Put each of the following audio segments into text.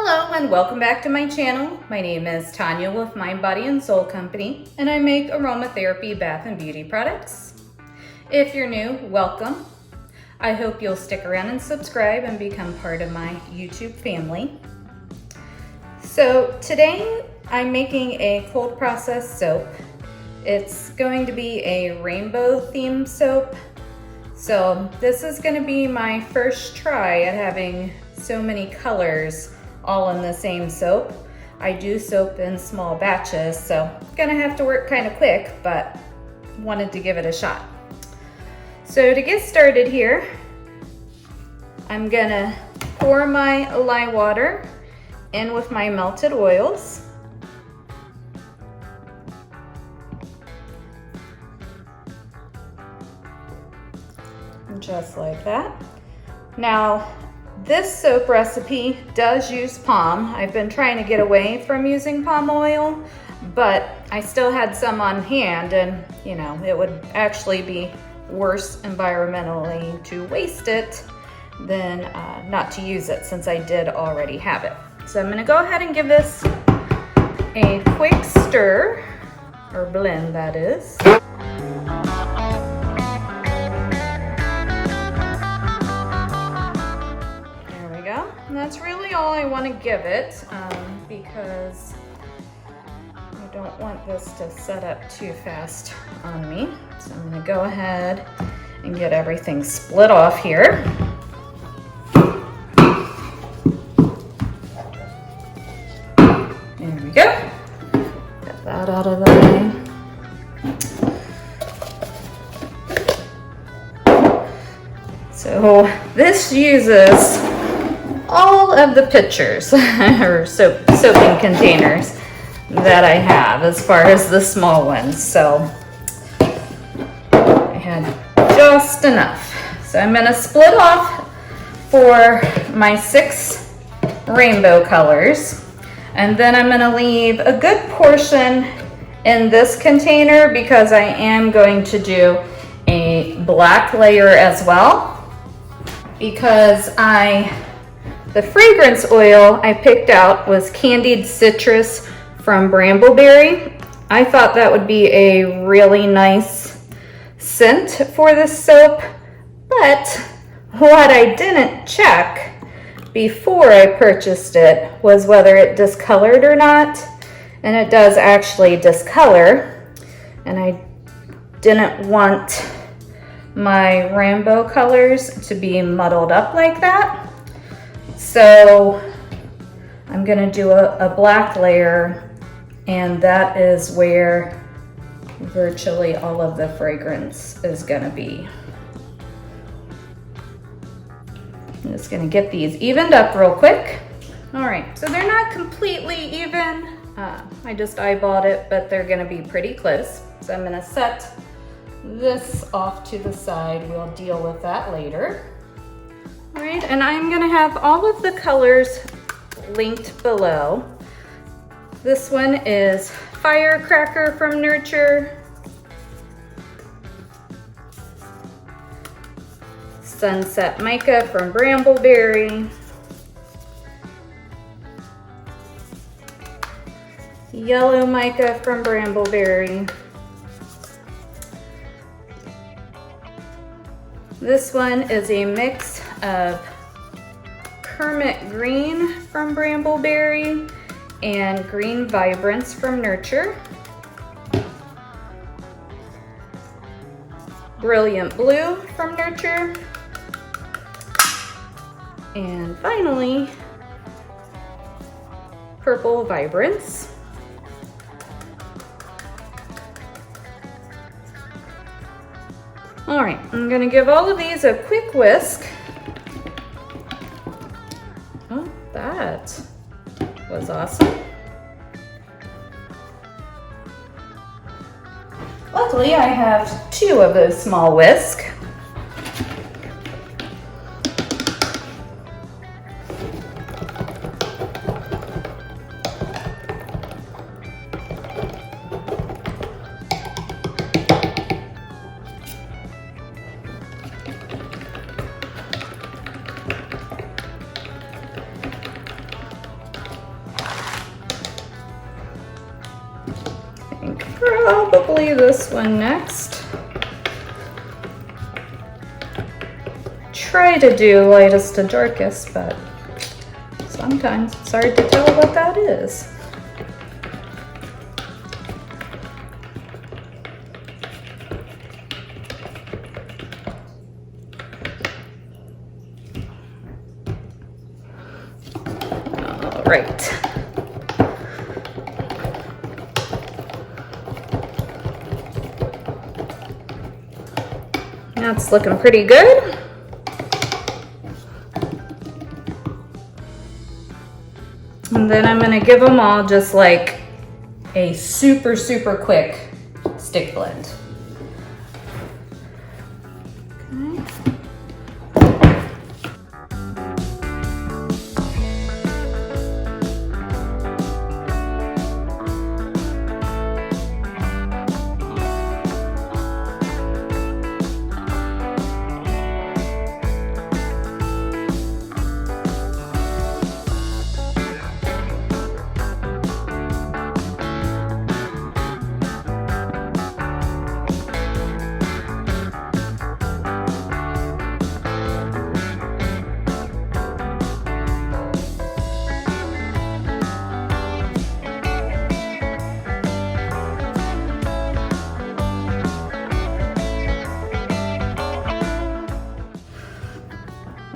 Hello and welcome back to my channel. My name is Tanya with Mind, Body, and Soul Company, and I make aromatherapy bath and beauty products. If you're new, welcome. I hope you'll stick around and subscribe and become part of my YouTube family. So today I'm making a cold process soap. It's going to be a rainbow themed soap. So this is going to be my first try at having so many colors all in the same soap. I do soap in small batches, so gonna have to work kind of quick, but wanted to give it a shot. So to get started here, I'm gonna pour my lye water in with my melted oils. Just like that. Now, this soap recipe does use palm. I've been trying to get away from using palm oil, but I still had some on hand, and you know, it would actually be worse environmentally to waste it than not to use it, since I did already have it. So I'm gonna go ahead and give this a quick stir, or blend that is. And that's really all I want to give it, because I don't want this to set up too fast on me. So I'm going to go ahead and get everything split off here. There we go. Get that out of the way. So this uses all of the pitchers or soaping containers that I have, as far as the small ones. So I had just enough. So I'm going to split off for my 6 rainbow colors, and then I'm going to leave a good portion in this container because I am going to do a black layer as well, because the fragrance oil I picked out was Candied Citrus from Brambleberry. I thought that would be a really nice scent for this soap, but what I didn't check before I purchased it was whether it discolored or not, and it does actually discolor, and I didn't want my rainbow colors to be muddled up like that. So I'm going to do a black layer, and that is where virtually all of the fragrance is going to be. I'm just going to get these evened up real quick. All right, so they're not completely even. I just eyeballed it, but they're going to be pretty close. So I'm going to set this off to the side. We'll deal with that later. All right, and I'm gonna have all of the colors linked below. This one is Firecracker from Nurture, Sunset Mica from Brambleberry, Yellow Mica from Brambleberry. This one is a mix of Kermit Green from Brambleberry and Green Vibrance from Nurture, Brilliant Blue from Nurture, and finally Purple Vibrance. All right, I'm gonna give all of these a quick whisk. Oh, that was awesome. Luckily, I have 2 of those small whisks. probably this one next. Try to do lightest to darkest, but sometimes it's hard to tell what that is. All right. That's looking pretty good. And then I'm gonna give them all just like a super, super quick stick blend.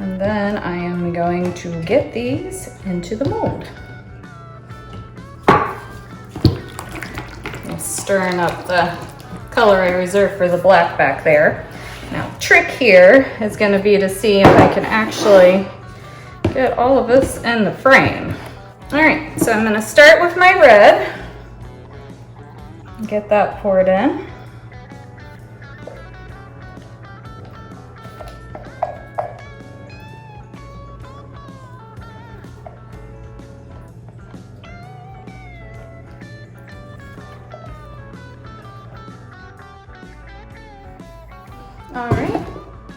And then I am going to get these into the mold. I'm stirring up the color I reserved for the black back there. Now, trick here is going to be to see if I can actually get all of this in the frame. All right, so I'm going to start with my red. Get that poured in. All right,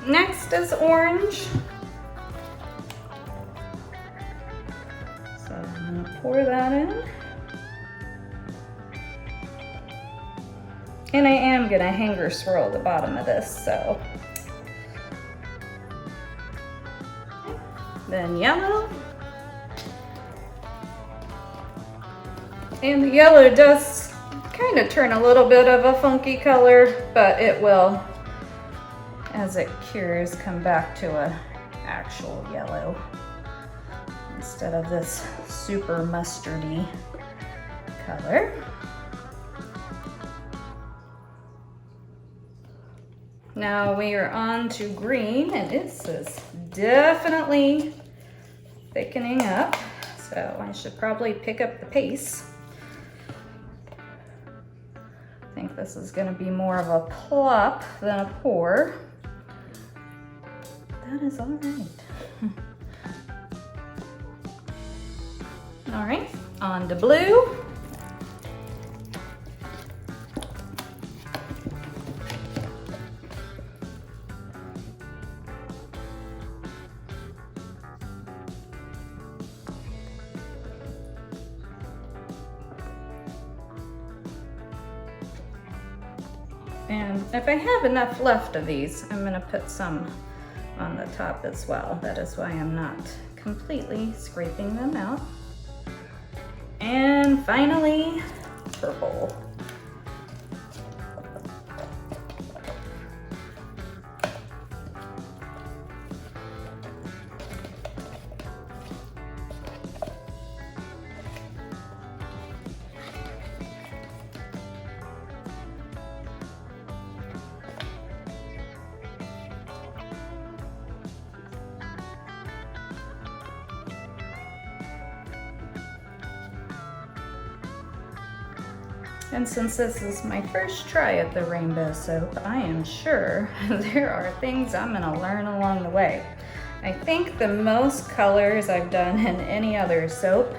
next is orange. So I'm gonna pour that in. And I am gonna hanger swirl the bottom of this, so. Then yellow. And the yellow does kind of turn a little bit of a funky color, but it will, as it cures, come back to a actual yellow instead of this super mustardy color. Now we are on to green, and this is definitely thickening up, so I should probably pick up the pace. I think this is going to be more of a plop than a pour. That is all right. All right, on to blue. And if I have enough left of these, I'm going to put some on the top as well. That is why I'm not completely scraping them out. And finally, purple. And since this is my first try at the rainbow soap, I am sure there are things I'm gonna learn along the way. I think the most colors I've done in any other soap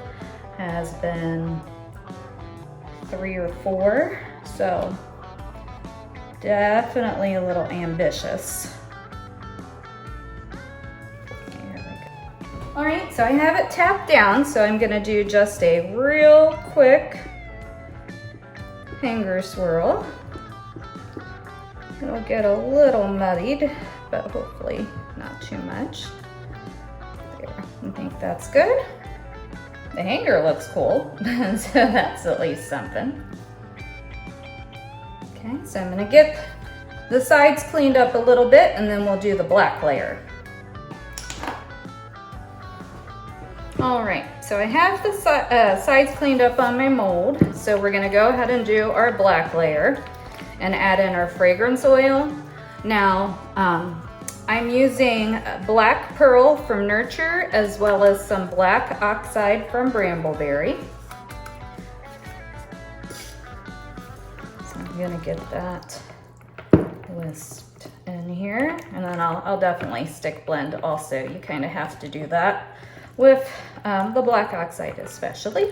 has been 3 or 4, so definitely a little ambitious. There we go. All right, so I have it tapped down, so I'm gonna do just a real quick finger swirl. It'll get a little muddied, but hopefully not too much. There, I think that's good. The hanger looks cool, so that's at least something. Okay, so I'm gonna get the sides cleaned up a little bit and then we'll do the black layer. All right, so I have the sides cleaned up on my mold, so we're gonna go ahead and do our black layer and add in our fragrance oil. Now, I'm using black pearl from Nurture as well as some black oxide from Brambleberry. So I'm gonna get that whisked in here, and then I'll definitely stick blend also. You kind of have to do that with the black oxide especially.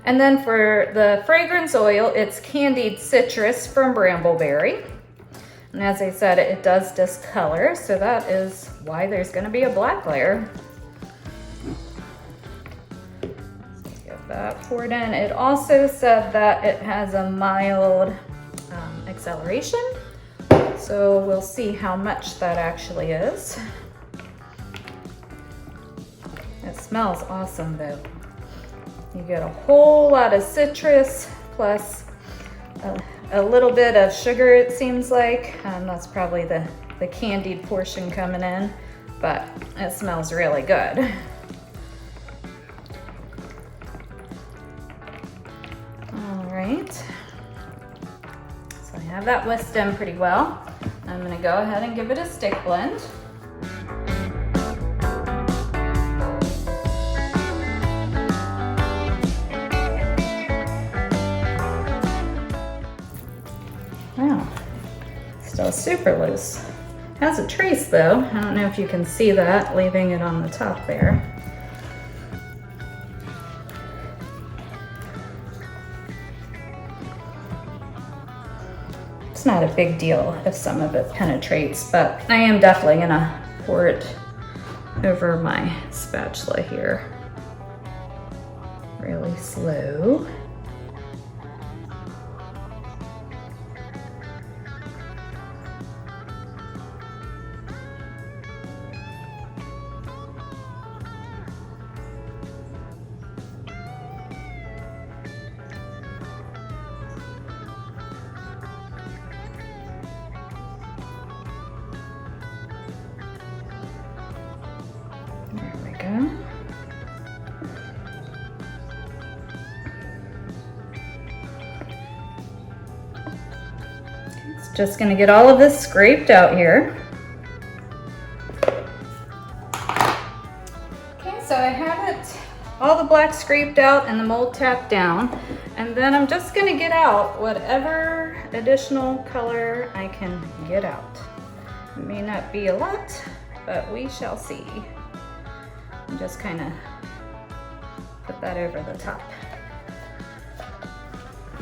And then for the fragrance oil, it's Candied Citrus from Brambleberry. And as I said, it does discolor, so that is why there's gonna be a black layer. So get that poured in. It also said that it has a mild acceleration, so we'll see how much that actually is. It smells awesome though. You get a whole lot of citrus plus a little bit of sugar, it seems like. That's probably the candied portion coming in, but it smells really good. All right, so I have that whisked in pretty well. I'm gonna go ahead and give it a stick blend. Wow, still super loose. Has a trace though. I don't know if you can see that, leaving it on the top there. It's not a big deal if some of it penetrates, but I am definitely gonna pour it over my spatula here. Really slow. Just gonna get all of this scraped out here. Okay, so I have it, all the black scraped out and the mold tapped down. And then I'm just gonna get out whatever additional color I can get out. It may not be a lot, but we shall see. And just kind of put that over the top.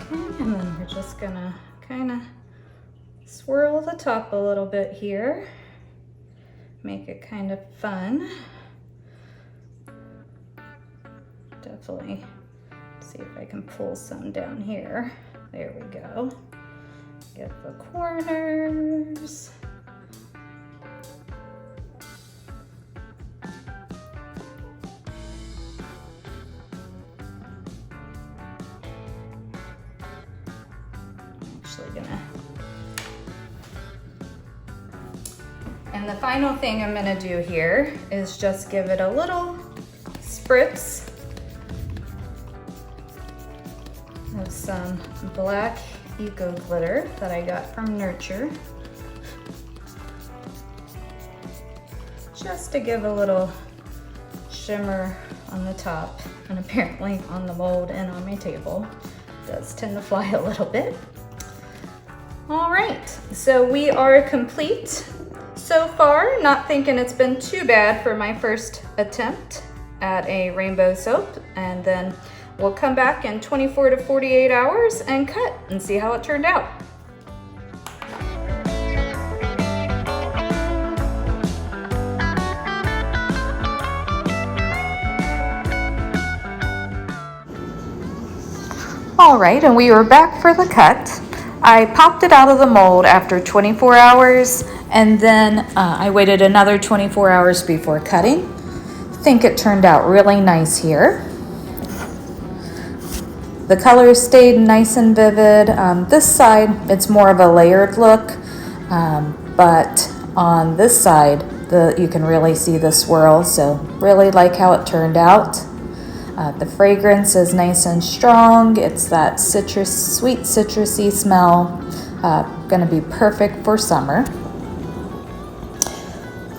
Okay, and then we're just gonna kind of swirl the top a little bit here. Make it kind of fun. Definitely see if I can pull some down here. There we go. Get the corners. And the final thing I'm gonna do here is just give it a little spritz of some black eco glitter that I got from Nurture. Just to give a little shimmer on the top, and apparently on the mold and on my table. It does tend to fly a little bit. All right, so we are complete. So far, not thinking it's been too bad for my first attempt at a rainbow soap, and then we'll come back in 24 to 48 hours and cut and see how it turned out. All right, and we were back for the cut. I popped it out of the mold after 24 hours, and then I waited another 24 hours before cutting. I think it turned out really nice here. The colors stayed nice and vivid. This side, it's more of a layered look, but on this side, you can really see the swirl, so really like how it turned out. The fragrance is nice and strong. It's that citrus, sweet citrusy smell. Gonna be perfect for summer.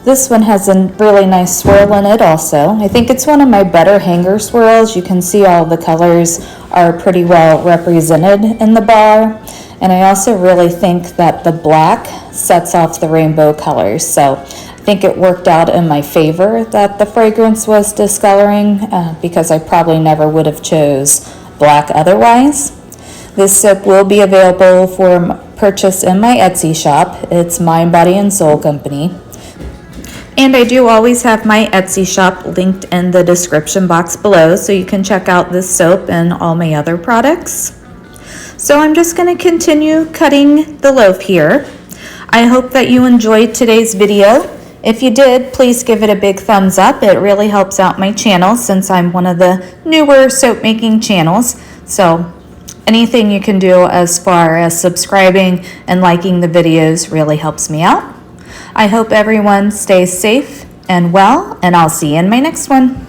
This one has a really nice swirl in it also. I think it's one of my better hanger swirls. You can see all the colors are pretty well represented in the bar. And I also really think that the black sets off the rainbow colors. So I think it worked out in my favor that the fragrance was discoloring because I probably never would have chose black otherwise. This soap will be available for purchase in my Etsy shop. It's Mind, Body, and Soul Company. And I do always have my Etsy shop linked in the description box below, so you can check out this soap and all my other products. So I'm just going to continue cutting the loaf here. I hope that you enjoyed today's video. If you did, please give it a big thumbs up. It really helps out my channel since I'm one of the newer soap making channels. So anything you can do as far as subscribing and liking the videos really helps me out. I hope everyone stays safe and well, and I'll see you in my next one.